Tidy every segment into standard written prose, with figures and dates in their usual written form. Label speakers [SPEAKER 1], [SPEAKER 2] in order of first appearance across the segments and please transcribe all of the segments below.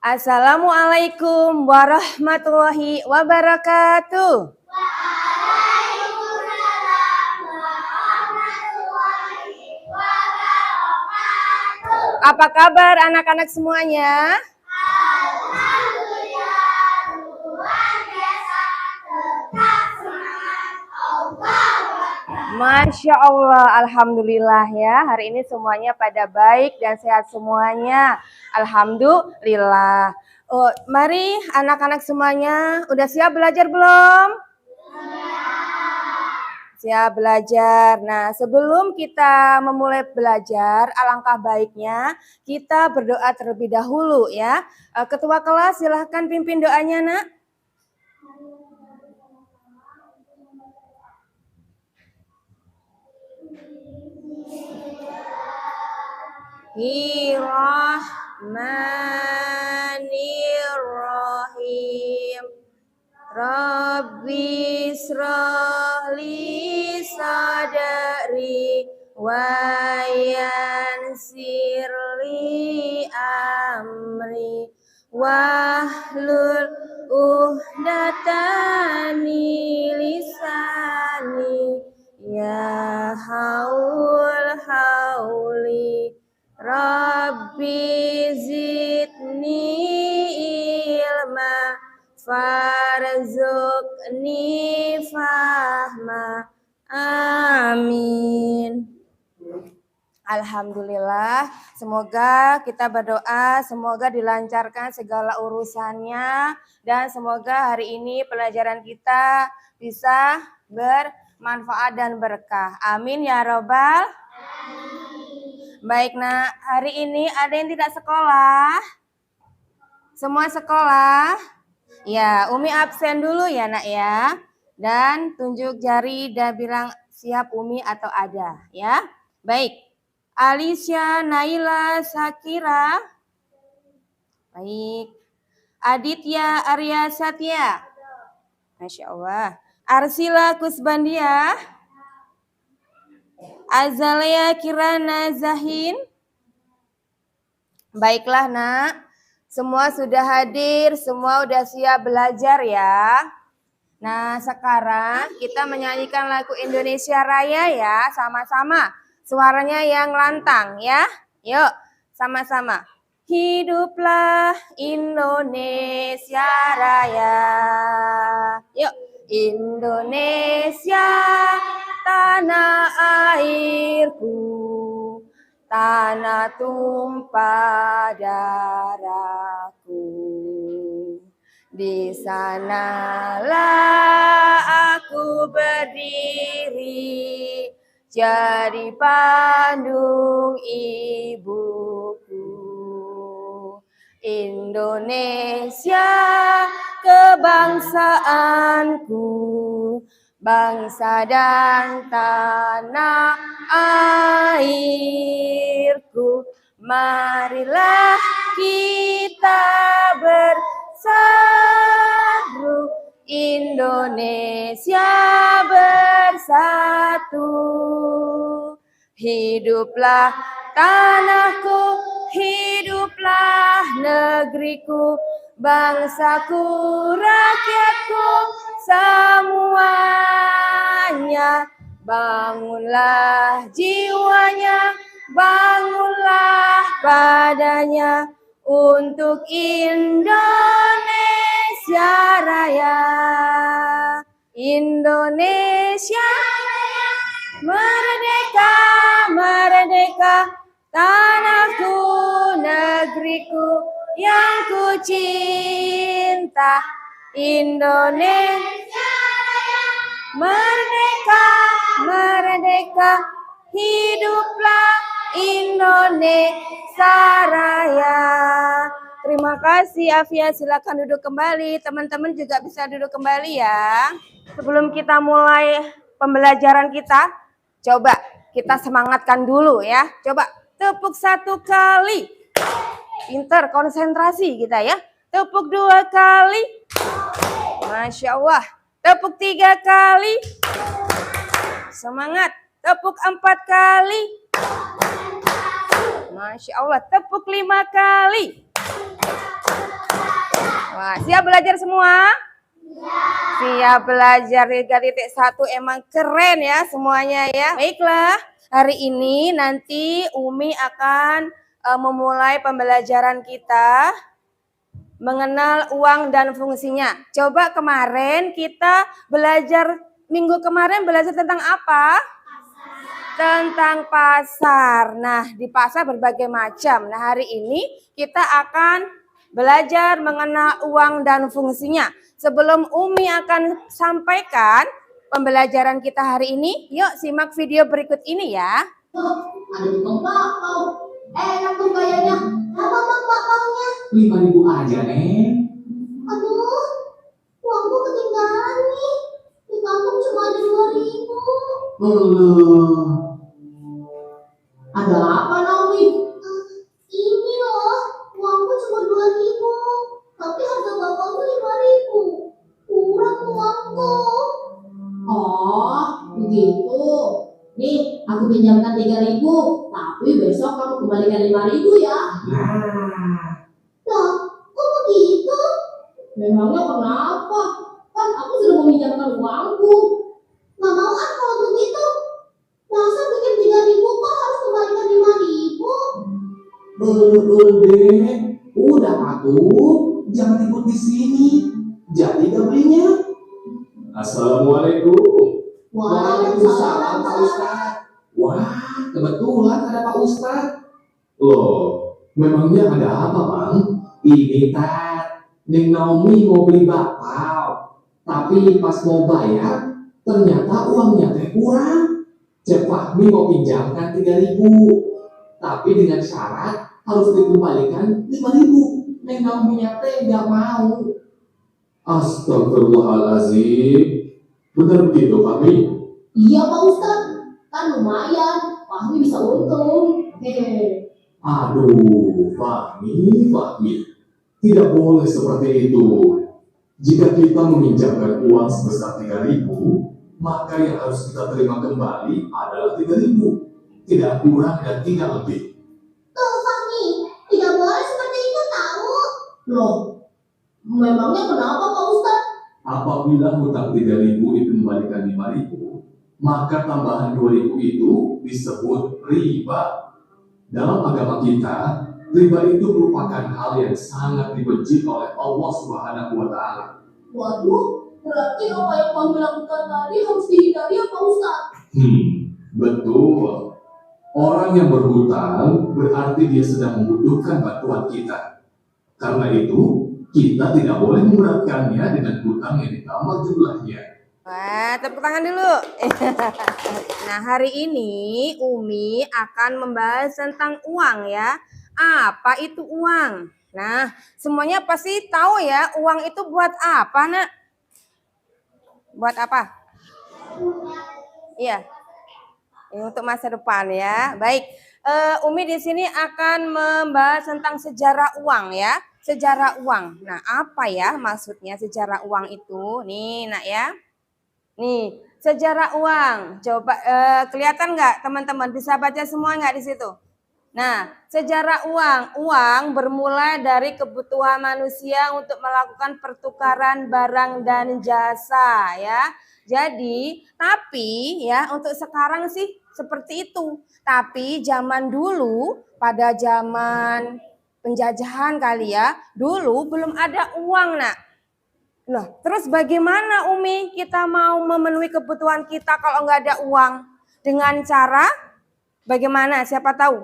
[SPEAKER 1] Assalamualaikum warahmatullahi wabarakatuh. Apa kabar anak-anak semuanya? Masya Allah, Alhamdulillah ya. Hari ini semuanya pada baik dan sehat semuanya. Alhamdulillah. Mari anak-anak semuanya, udah siap belajar belum? Siap belajar. Nah, sebelum kita memulai belajar, alangkah baiknya kita berdoa terlebih dahulu ya. Ketua kelas silahkan pimpin doanya, Nak. Bismillahirrahmanirrahim. Rabbi shrahli sadri wa yassirli amri wahlul 'uqdatam min lisani ya haul hauli Rabbi zidni ilma farzuqni fahma. Amin. Alhamdulillah. Semoga kita berdoa, semoga dilancarkan segala urusannya dan semoga hari ini pelajaran kita bisa bermanfaat dan berkah. Amin ya robbal. Baik, Nak, hari ini ada yang tidak sekolah? Semua sekolah? Ya, Umi absen dulu ya, Nak ya. Dan tunjuk jari dan bilang siap Umi atau ada ya. Baik. Alicia, Naila, Sakira. Baik. Aditya, Arya, Satya. Masya Allah. Arsila, Kusbandia. Azalea, Kirana, Zahin. Baiklah, Nak. Semua sudah hadir, semua sudah siap belajar ya. Nah, sekarang kita menyanyikan lagu Indonesia Raya ya, sama-sama. Suaranya yang lantang ya. Yuk, sama-sama. Hiduplah Indonesia Raya. Yuk, Indonesia tanah airku, tanah tumpah darahku. Di sanalah aku berdiri, jadi pandung ibuku. Indonesia kebangsaanku, bangsa dan tanah airku. Marilah kita bersatu, Indonesia bersatu. Hiduplah tanahku, hiduplah negeriku, bangsaku, rakyatku, semuanya. Bangunlah jiwanya, bangunlah badannya untuk Indonesia Raya. Indonesia Raya, merdeka, merdeka, tanahku, negeriku yang ku cinta. Indonesia Raya, merdeka, merdeka, hiduplah Indonesia Raya. Terima kasih Afia, silakan duduk kembali. Teman-teman juga bisa duduk kembali ya. Sebelum kita mulai pembelajaran kita, coba kita semangatkan dulu ya. Coba tepuk satu kali. Pinter, konsentrasi kita ya. Tepuk 2 kali. Masya Allah. Tepuk 3 kali. Semangat. Tepuk 4 kali. Masya Allah. Tepuk 5 kali. Siap belajar semua? Siap belajar 3.1 emang keren ya semuanya ya. Baiklah, hari ini nanti Umi akan memulai pembelajaran kita mengenal uang dan fungsinya. Coba kemarin kita minggu kemarin belajar tentang apa? Tentang pasar. Nah, di pasar berbagai macam. Nah, hari ini kita akan belajar mengenal uang dan fungsinya. Sebelum Umi akan sampaikan pembelajaran kita hari ini, yuk simak video berikut ini ya.
[SPEAKER 2] Ada tukang bakpao. Enak tuh kayaknya. Berapa bang bakpaonya? 5.000 aja, Neng. Aduh, uangku ketinggalan nih. Di kampung cuma ada 2.000. Ada apa, Naomi? Ini loh, uangku cuma 2.000. Tapi harga bakpao tuh 5.000. Kurang uangku. Oh, begitu. Nih, aku pinjamkan 3.000, tapi besok kamu kembalikan 5.000 ya. Nah, kok begitu? Memangnya kenapa? Kan aku sudah meminjamkan uangku. Nggak mau kalau begitu. Masa bikin 3.000 kok harus kembalikan 5.000?
[SPEAKER 3] Deh, udah atuh, jangan ribut di sini. Jadi gak belinya. Assalamualaikum.
[SPEAKER 2] Waalaikumsalam, Pak
[SPEAKER 3] Ustaz. Wah, kebetulan ada Pak Ustaz. Loh, memangnya ada apa, Bang? Ini Tat, Neng Naomi mau beli bakpao, tapi pas mau bayar, ternyata uangnya teh kurang. Cek Fahmi mau pinjamkan 3.000, tapi dengan syarat harus dikembalikan 5.000. Neng Naomi teh nggak mau. Astagfirullahaladzim. Benar begitu, Fahmi?
[SPEAKER 2] Iya, Pak Ustadz. Kan lumayan. Fahmi bisa untung.
[SPEAKER 3] Aduh, Fahmi. Tidak boleh seperti itu. Jika kita meminjamkan uang sebesar 3.000, maka yang harus kita terima kembali adalah 3.000. Tidak kurang dan tidak lebih.
[SPEAKER 2] Tuh, Fahmi. Tidak boleh seperti itu, tahu? Loh, memangnya kenapa, Pak Ustadz?
[SPEAKER 3] Apabila hutang 3.000 dikembalikan 5.000, maka tambahan 2.000 itu disebut riba. Dalam agama kita, riba itu merupakan hal yang sangat dibenci oleh Allah Subhanahu wa Ta'ala.
[SPEAKER 2] Waduh, berarti apa yang Fahmi lakukan tadi harus dihindari ya, Pak Ustadz?
[SPEAKER 3] Betul. Orang yang berhutang berarti dia sedang membutuhkan bantuan kita. Karena itu, kita tidak boleh memberatkannya dengan hutang yang ditambah jumlahnya.
[SPEAKER 1] Wah, tepuk tangan dulu. Nah, hari ini Umi akan membahas tentang uang ya. Apa itu uang? Nah, semuanya pasti tahu ya, uang itu buat apa, Nak? Buat apa? Iya. Ini untuk masa depan ya. Baik, Umi di sini akan membahas tentang sejarah uang ya. Sejarah uang. Nah, apa ya maksudnya sejarah uang itu? Nih, Nak ya. Nih, sejarah uang. Coba kelihatan nggak teman-teman? Bisa baca semua nggak di situ? Nah, sejarah uang. Uang bermula dari kebutuhan manusia untuk melakukan pertukaran barang dan jasa ya. Jadi, tapi ya untuk sekarang sih seperti itu. Tapi zaman dulu, pada zaman penjajahan kali ya, dulu belum ada uang, Nak. Loh, terus bagaimana Umi kita mau memenuhi kebutuhan kita kalau nggak ada uang? Dengan cara bagaimana? Siapa tahu?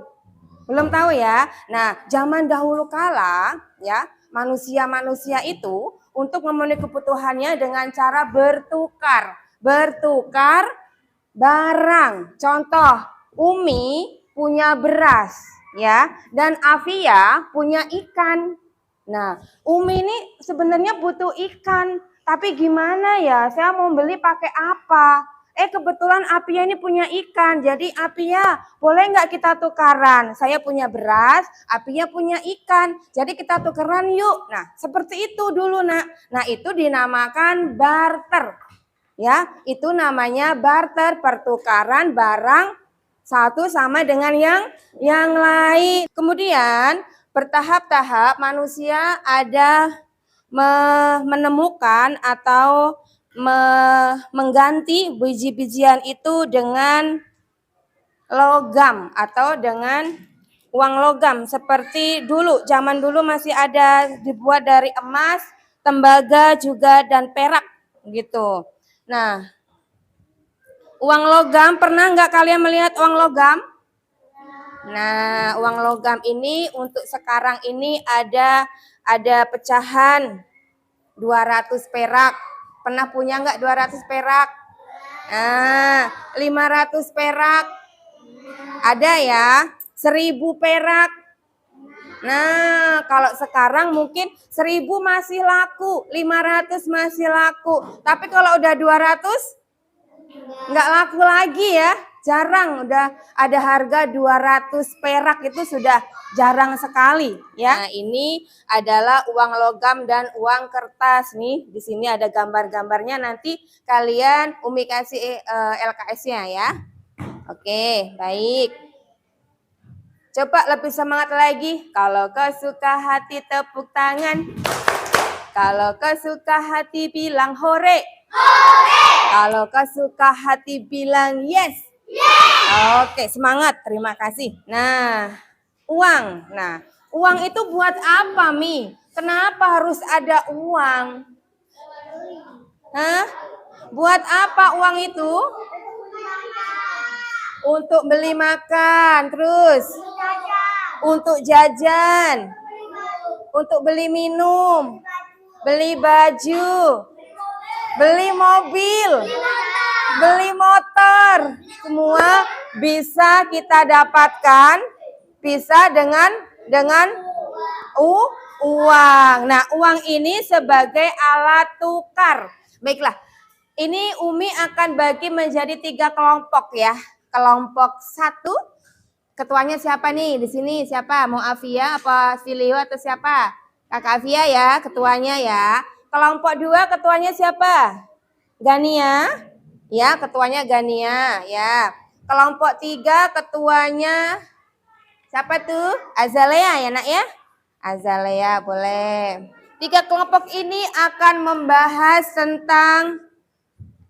[SPEAKER 1] Belum tahu ya? Nah, zaman dahulu kala ya, manusia-manusia itu untuk memenuhi kebutuhannya dengan cara bertukar barang. Contoh, Umi punya beras ya, dan Afia punya ikan. Nah, Umi ini sebenarnya butuh ikan, tapi gimana ya? Saya mau beli pakai apa? Kebetulan Apia ini punya ikan, jadi Apia boleh nggak kita tukaran? Saya punya beras, Apia punya ikan, jadi kita tukaran yuk. Nah, seperti itu dulu, Nak. Nah, itu dinamakan barter. Ya, itu namanya barter, pertukaran barang satu sama dengan yang lain. Kemudian bertahap-tahap manusia ada menemukan atau mengganti biji-bijian itu dengan logam atau dengan uang logam seperti dulu, zaman dulu masih ada dibuat dari emas, tembaga juga dan perak gitu. Nah, uang logam, pernah nggak kalian melihat uang logam? Nah, uang logam ini untuk sekarang ini ada pecahan 200 perak. Pernah punya nggak 200 perak? Nah, 500 perak. Ada ya, 1000 perak. Nah, kalau sekarang mungkin 1000 masih laku, 500 masih laku. Tapi kalau udah 200 nggak laku lagi ya. Jarang, udah ada harga 200 perak itu sudah jarang sekali ya. Nah, ini adalah uang logam dan uang kertas nih. Di sini ada gambar-gambarnya, nanti kalian Umi kasih LKS-nya ya. Oke, baik. Coba lebih semangat lagi. Kalau kau suka hati tepuk tangan. Kalau kau suka hati bilang hore. Hore. Kalau kau suka hati bilang yes. Yes. Oke, semangat. Terima kasih. Nah, uang. Nah, uang itu buat apa, Mi? Kenapa harus ada uang? Hah? Buat apa uang itu? Untuk beli makan, terus untuk jajan, untuk beli minum, beli baju, beli mobil, beli motor, semua bisa kita dapatkan bisa dengan uang. Nah, uang ini sebagai alat tukar. Baiklah, ini Umi akan bagi menjadi 3 kelompok ya. Kelompok 1, ketuanya siapa nih di sini? Siapa? Mau Afia apa Silio atau siapa? Kakak Afia ya, ketuanya ya. Kelompok 2 ketuanya siapa? Gania. Ya, ketuanya Gania ya. Kelompok 3 ketuanya siapa tuh? Azalea ya, Nak ya? Azalea boleh. 3 kelompok ini akan membahas tentang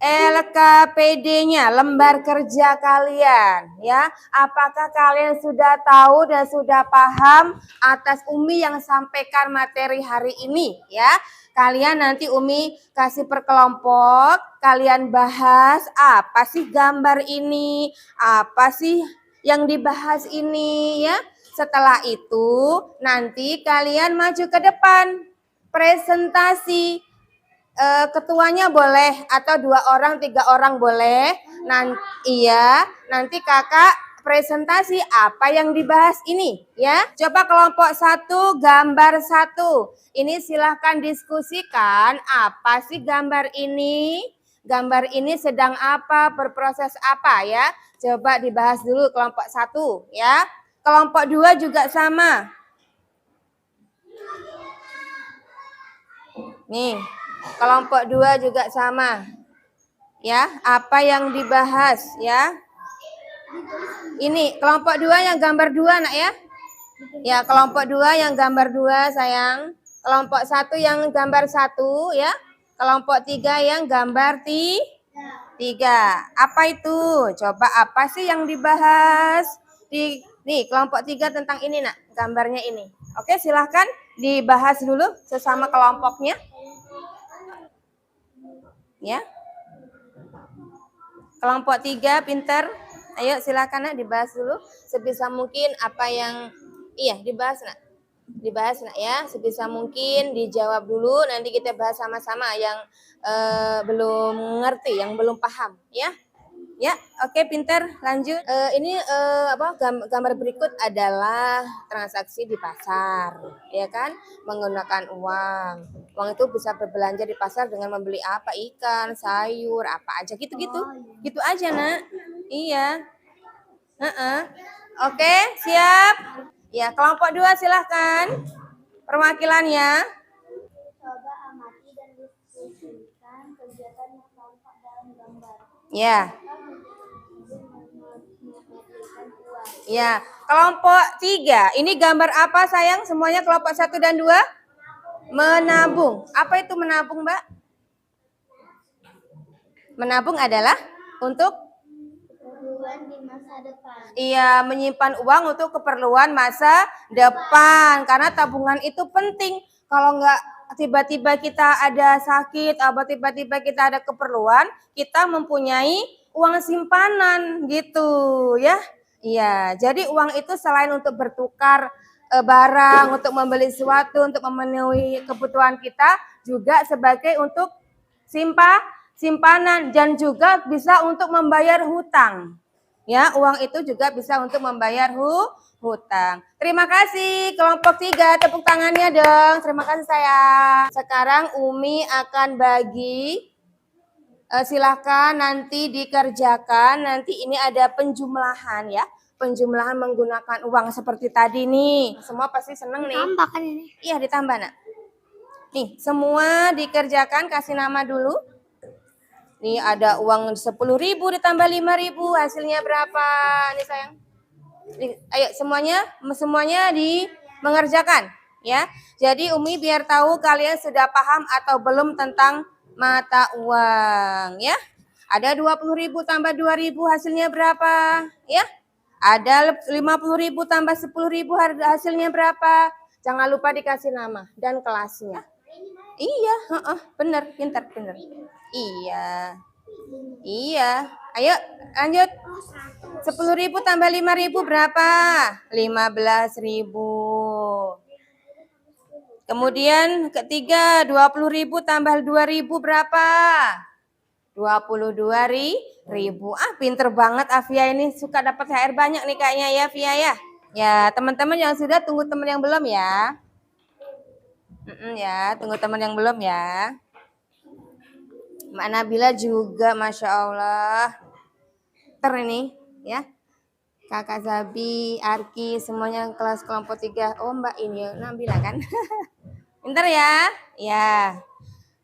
[SPEAKER 1] LKPD-nya, lembar kerja kalian ya. Apakah kalian sudah tahu dan sudah paham atas Umi yang sampaikan materi hari ini ya? Kalian nanti Umi kasih per kelompok, kalian bahas apa sih gambar ini, apa sih yang dibahas ini ya. Setelah itu nanti kalian maju ke depan presentasi. Ketuanya boleh atau 2 orang 3 orang boleh. Nanti kakak presentasi apa yang dibahas ini ya. Coba kelompok 1 gambar 1. Ini silahkan diskusikan apa sih gambar ini. Gambar ini sedang apa, berproses apa ya. Coba dibahas dulu kelompok 1 ya. Kelompok 2 juga sama. Nih. Kelompok 2 juga sama. Ya, apa yang dibahas ya? Ini kelompok 2 yang gambar 2 Nak ya? Ya, kelompok 2 yang gambar 2 sayang. Kelompok 1 yang gambar 1 ya. Kelompok 3 yang gambar 3. Apa itu? Coba apa sih yang dibahas? Nih, kelompok 3 tentang ini Nak, gambarnya ini. Oke, silahkan dibahas dulu sesama kelompoknya. Ya. Kelompok 3 pinter. Ayo silakan Nak dibahas dulu sebisa mungkin apa yang dibahas Nak. Dibahas Nak ya, sebisa mungkin dijawab dulu, nanti kita bahas sama-sama yang belum ngerti, yang belum paham ya. Ya, oke pinter, lanjut. Gambar berikut adalah transaksi di pasar, ya kan? Menggunakan uang. Uang itu bisa berbelanja di pasar dengan membeli apa? Ikan, sayur, apa aja gitu-gitu. Gitu aja, Nak. Iya. Oke, siap. Ya, kelompok 2 silahkan. Perwakilannya.
[SPEAKER 4] Coba amati dan diskusikan kegiatan yang tampak dalam gambar.
[SPEAKER 1] Ya. Ya, kelompok 3. Ini gambar apa sayang? Semuanya kelompok 1 dan 2? Menabung. Apa itu menabung, Mbak? Menabung adalah untuk
[SPEAKER 4] keperluan di masa depan.
[SPEAKER 1] iya, menyimpan uang untuk keperluan masa depan. Karena tabungan itu penting. Kalau nggak tiba-tiba kita ada sakit, atau tiba-tiba kita ada keperluan, kita mempunyai uang simpanan gitu ya. Iya, jadi uang itu selain untuk bertukar barang, untuk membeli sesuatu, untuk memenuhi kebutuhan kita, juga sebagai untuk simpanan dan juga bisa untuk membayar hutang. Ya, uang itu juga bisa untuk membayar hutang. Terima kasih kelompok 3, tepuk tangannya dong. Terima kasih sayang. Sekarang Umi akan bagi, silahkan nanti dikerjakan. Nanti ini ada penjumlahan ya. Penjumlahan menggunakan uang seperti tadi nih. Semua pasti seneng nih.
[SPEAKER 4] Tambah kan ini?
[SPEAKER 1] Iya, ditambah nak. Nih, semua dikerjakan, kasih nama dulu. Nih ada uang 10.000 ditambah 5.000, hasilnya berapa? Nih sayang. Nih, ayo semuanya mengerjakan ya. Jadi Umi biar tahu kalian sudah paham atau belum tentang mata uang ya. Ada 20.000 tambah 2.000 hasilnya berapa? Ya. Ada 50.000 tambah 10.000 hasilnya berapa? Jangan lupa dikasih nama dan kelasnya. Iya, bener, pintar, bener. Iya. Ayo lanjut. 10.000 tambah 5.000 berapa? 15.000. Kemudian ketiga, 20.000 tambah 2.000 berapa? 22.000. Ah, pinter banget Afia ini, suka dapat HR banyak nih kayaknya ya, Afia ya. Ya, teman-teman yang sudah tunggu teman yang belum ya. Ya, tunggu teman yang belum ya. Mbak Nabila juga, Masya Allah. Ini ya. Kakak Zabi, Arki, semuanya kelas kelompok 3. Oh, Mbak ini Nabila kan. Pintar ya? Ya.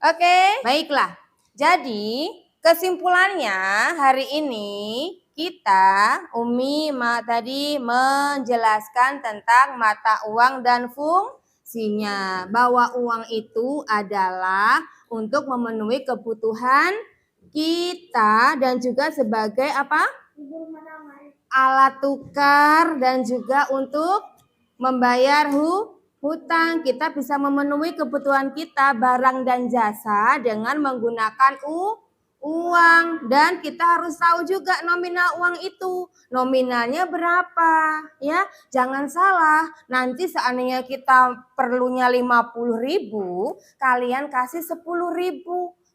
[SPEAKER 1] Oke, baiklah. Jadi, kesimpulannya hari ini kita, Umi tadi menjelaskan tentang mata uang dan fungsinya. Bahwa uang itu adalah untuk memenuhi kebutuhan kita dan juga sebagai apa? Alat tukar dan juga untuk membayar hutang. Kita bisa memenuhi kebutuhan kita barang dan jasa dengan menggunakan uang, dan kita harus tahu juga nominal uang itu. Nominalnya berapa ya? Jangan salah, nanti seandainya kita perlunya 50.000, kalian kasih 10.000,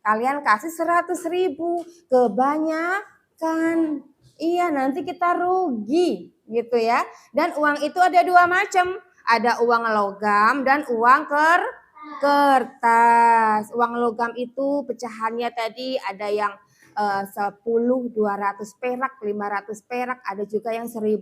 [SPEAKER 1] kalian kasih 100.000, kebanyakan. Iya, nanti kita rugi gitu ya. Dan uang itu ada dua macam. Ada uang logam dan uang kertas. Uang logam itu pecahannya tadi ada yang 10, 200 perak, 500 perak, ada juga yang 1.000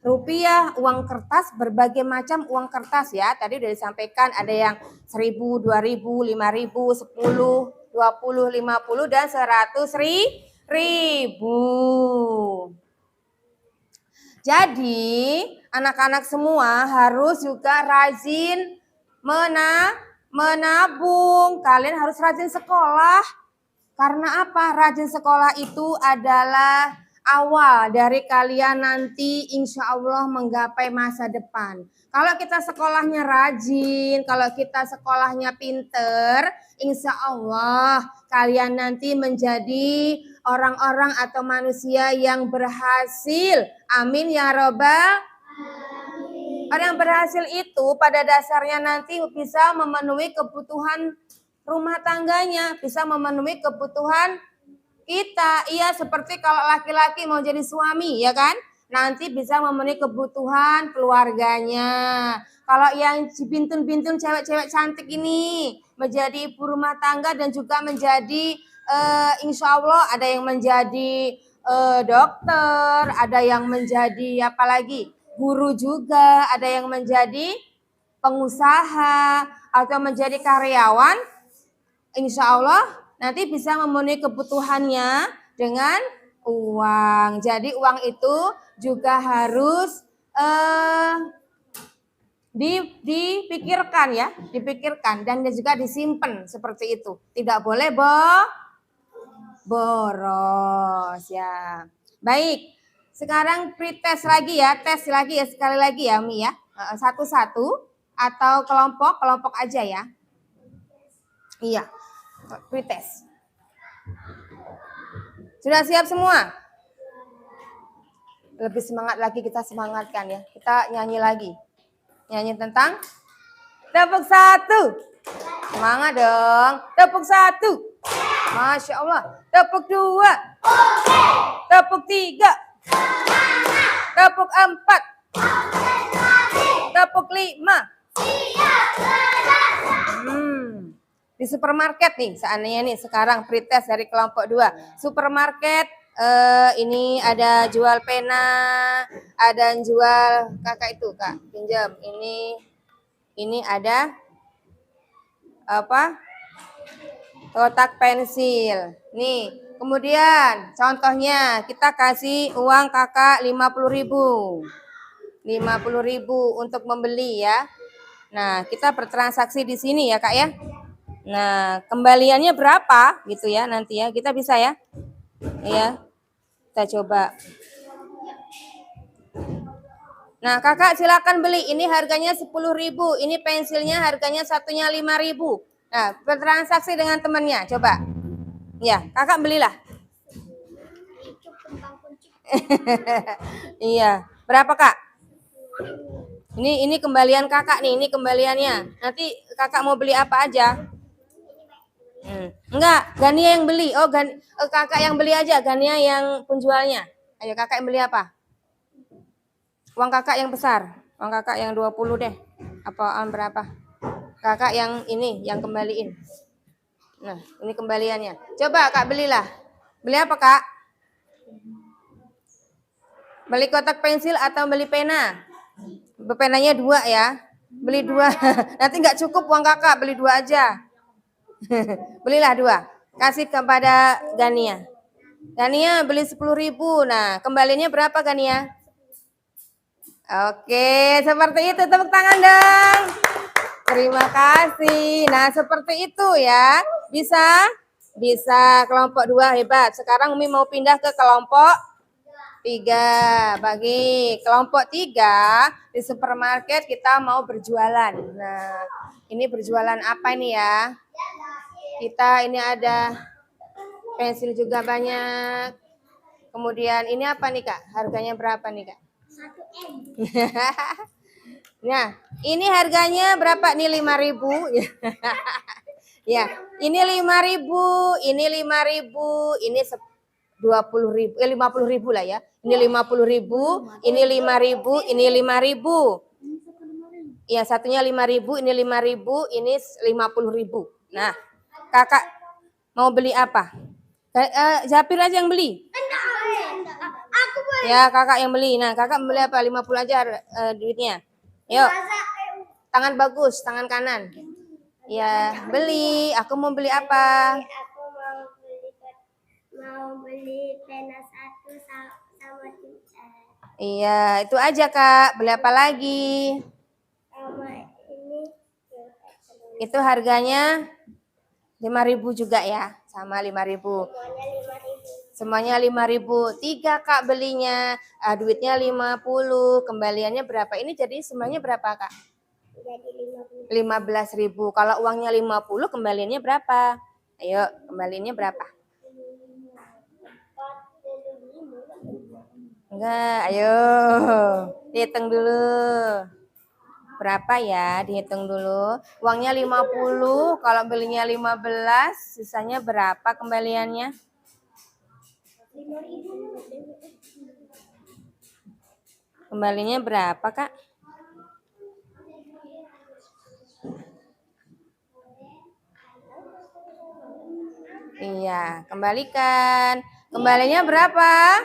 [SPEAKER 1] rupiah. Uang kertas berbagai macam uang kertas ya. Tadi udah disampaikan ada yang 1.000, 2.000, 5.000, 10, 20, 50 dan 100.000. Jadi anak-anak semua harus juga rajin menabung. Kalian harus rajin sekolah. Karena apa? Rajin sekolah itu adalah awal dari kalian nanti insya Allah menggapai masa depan. Kalau kita sekolahnya rajin, kalau kita sekolahnya pinter, insya Allah kalian nanti menjadi orang-orang atau manusia yang berhasil. Amin ya robbal. Orang yang berhasil itu pada dasarnya nanti bisa memenuhi kebutuhan rumah tangganya, bisa memenuhi kebutuhan kita. Iya, seperti kalau laki-laki mau jadi suami, ya kan? Nanti bisa memenuhi kebutuhan keluarganya. Kalau yang bintun-bintun cewek-cewek cantik ini menjadi ibu rumah tangga dan juga menjadi insya Allah ada yang menjadi dokter, ada yang menjadi apalagi guru juga, ada yang menjadi pengusaha atau menjadi karyawan. Insya Allah nanti bisa memenuhi kebutuhannya dengan uang. Jadi uang itu juga harus Dipikirkan ya, dipikirkan dan juga disimpan seperti itu. Tidak boleh boros ya. Baik, sekarang pretest lagi ya, tes lagi ya sekali lagi ya Mi ya. Satu-satu atau kelompok aja ya. Iya, pretest. Sudah siap semua? Lebih semangat lagi, kita semangatkan ya. Kita nyanyi lagi. Nyanyi tentang tepuk satu. Semangat dong. Tepuk satu. Masya Allah. Tepuk dua. Tepuk tiga. Tepuk empat. Tepuk lima. Di supermarket nih, seandainya nih sekarang pretest dari kelompok 2. Supermarket, ini ada jual pena, ada yang jual, kakak itu kak, pinjam. Ini ada apa? Kotak pensil. Nih, kemudian contohnya kita kasih uang kakak 50.000. 50.000 untuk membeli ya. Nah, kita bertransaksi di sini ya kak ya. Nah, kembaliannya berapa gitu ya nanti ya. Kita bisa ya. Ya. Kita coba. Nah, kakak silakan beli. Ini harganya 10.000. Ini pensilnya harganya satunya 5.000. Nah, bertransaksi dengan temannya. Coba. Ya, kakak belilah. Iya. Berapa kak? Ini kembalian kakak nih. Ini kembaliannya. Nanti kakak mau beli apa aja? Enggak, Gania yang beli. Oh, kakak yang beli aja, Gania yang penjualnya. Ayo kakak yang beli apa? Uang kakak yang besar. Uang kakak yang 20 deh. Apaan berapa? Kakak yang ini, yang kembaliin. Nah, ini kembaliannya. Coba kak belilah. Beli apa kak? Beli kotak pensil atau beli pena? Penanya 2 ya. Beli 2. Nanti nggak cukup uang kakak, beli 2 aja. Belilah 2. Kasih kepada Gania. Gania beli 10.000. Nah, kembaliannya berapa Gania? Oke, seperti itu. Tepuk tangan dong. Terima kasih. Nah, seperti itu ya. Bisa kelompok 2 hebat. Sekarang Umi mau pindah ke kelompok 3. Bagi kelompok 3 di supermarket kita mau berjualan. Nah, ini berjualan apa ini ya? Kita ini ada pensil juga banyak. Kemudian ini apa nih kak? Harganya berapa nih kak?
[SPEAKER 4] 1M.
[SPEAKER 1] Nah, ini harganya berapa nih? 5.000. Ya, ini 5.000, ini 5.000, ini 20.000, 50.000 lah ya. Ini 50.000, ini 5.000, ini 5.000. Ya, satunya 5.000, ini 5.000, ini 50.000. Nah, kakak mau beli apa? Zapir aja yang beli.
[SPEAKER 4] Aku boleh.
[SPEAKER 1] Ya, kakak yang beli. Nah, kakak beli apa? 50 aja duitnya. Yuk. Tangan bagus, tangan kanan. Ya, beli. Aku mau beli apa?
[SPEAKER 4] Aku mau beli pena 1 sama tinta.
[SPEAKER 1] Iya, itu aja kak. Beli apa lagi?
[SPEAKER 4] Sama ini.
[SPEAKER 1] Itu harganya 5.000 juga ya. Sama 5.000.
[SPEAKER 4] Semuanya 5.000.
[SPEAKER 1] Semuanya 5.000. 3 kak belinya. Duitnya 50. Kembaliannya berapa? Ini jadi semuanya berapa kak?
[SPEAKER 4] Jadi
[SPEAKER 1] 15.000. Kalau uangnya 50, kembaliannya berapa? Ayo, kembaliannya berapa? Enggak, ayo. Dihitung dulu. Berapa ya? Dihitung dulu. Uangnya 50, kalau belinya 15, sisanya berapa kembaliannya?
[SPEAKER 4] 5.000.
[SPEAKER 1] Kembalinya berapa, Kak? Iya, kembalikan. Kembalinya berapa?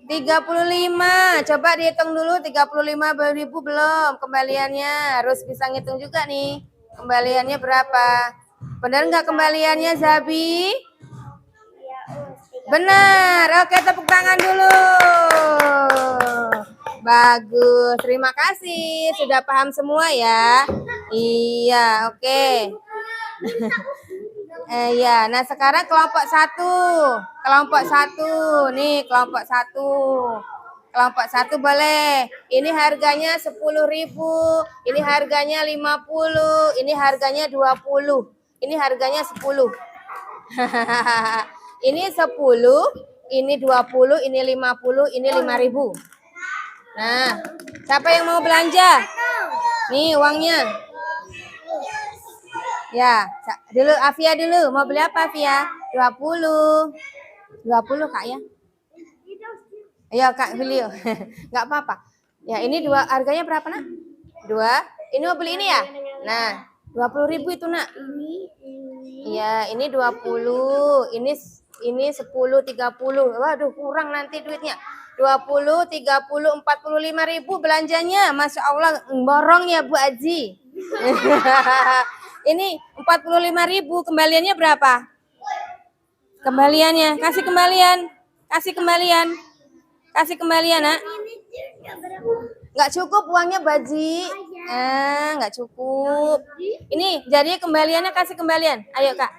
[SPEAKER 1] 35. Coba dihitung dulu 35.000 belum kembaliannya. Harus bisa ngitung juga nih. Kembaliannya berapa? Benar nggak kembaliannya, Zabi? Benar. Oke, tepuk tangan dulu. Bagus. Terima kasih. Sudah paham semua ya? Iya, oke. Ya, nah sekarang kelompok satu. Kelompok satu. Nih, kelompok satu. Kelompok satu boleh. Ini harganya 10.000. Ini harganya 50. Ini harganya 20. Ini harganya 10. Ini 10, ini 20, ini 50, ini 5.000. Nah, siapa yang mau belanja? Nih uangnya. Ya, dulu Afia dulu. Mau beli apa Afia? 20. 20 Kak ya? Iya Kak beli. Enggak apa-apa. Ya, ini dua harganya berapa nak? 2. Ini mau beli ini ya? Nah, 20.000 itu nak. Iya, ini 20. Ini 10, 30. Waduh, kurang nanti duitnya. 20, 30, 45.000 belanjanya. Masya Allah, borong ya Bu Aji. Ini 45.000, kembaliannya berapa? Kembaliannya, kasih kembalian. Kasih kembalian. Kasih kembalian, nak. Nggak cukup uangnya, Baji. Nggak cukup. Ini jadinya kembaliannya, kasih kembalian. Ayo, Kak.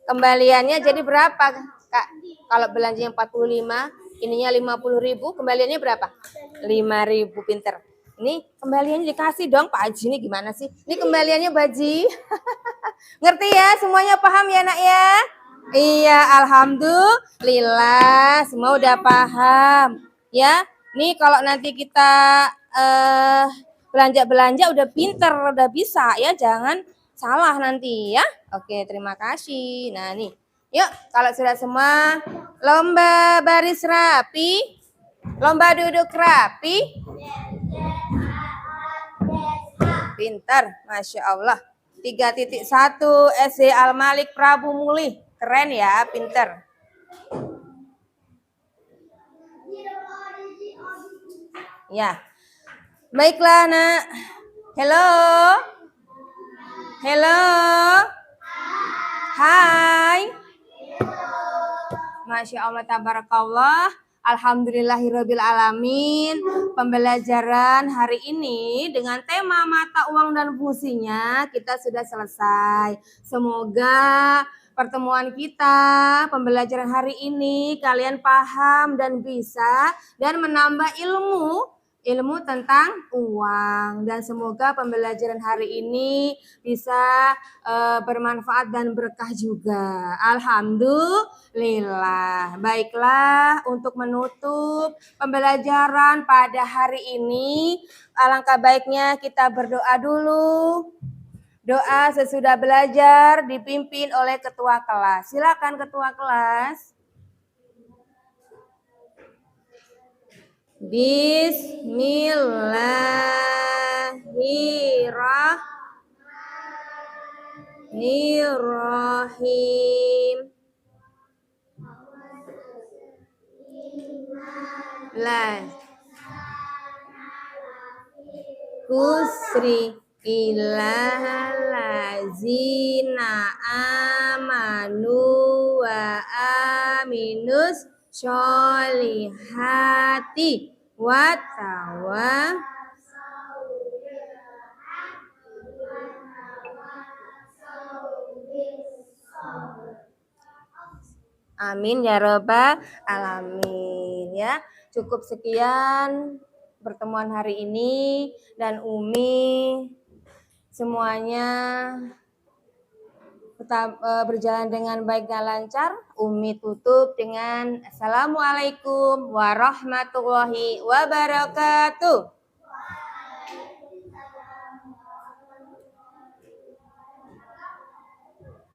[SPEAKER 1] Kembaliannya jadi berapa, Kak? Kalau belanjanya 45, ininya 50.000, kembaliannya berapa? 5.000, pinter. Ini kembaliannya dikasih dong, Pak Haji. Ini gimana sih? Ini kembaliannya, Baji. Ngerti ya? Semuanya paham ya, nak ya? Iya, alhamdulillah. Semua udah paham. Ya, nih kalau nanti kita belanja-belanja udah pinter, udah bisa ya, jangan salah nanti ya. Oke, terima kasih. Nah nih, yuk kalau sudah semua, lomba baris rapi, lomba duduk rapi. Pinter, Masya Allah. 3.1 SD Al-Malik Prabu Mulih. Keren ya, pinter. Ya, baiklah nak. Hello. Hello. Hai. Masya Allah, tabarakallah. Alhamdulillahirabbil alamin. Pembelajaran hari ini dengan tema mata uang dan fungsinya kita sudah selesai. Semoga pertemuan kita, pembelajaran hari ini kalian paham dan bisa dan menambah ilmu tentang uang, dan semoga pembelajaran hari ini bisa bermanfaat dan berkah juga. Alhamdulillah. Baiklah, untuk menutup pembelajaran pada hari ini, alangkah baiknya kita berdoa dulu. Doa sesudah belajar dipimpin oleh ketua kelas. Silakan ketua kelas. Bismillahirrahmanirrahim. La kusri ilallazina amanu wa aminus sholihati watawa. Amin ya robbal alamin ya. Cukup sekian pertemuan hari ini, dan Umi semuanya tetap berjalan dengan baik dan lancar. Umi tutup dengan Assalamualaikum warahmatullahi wabarakatuh.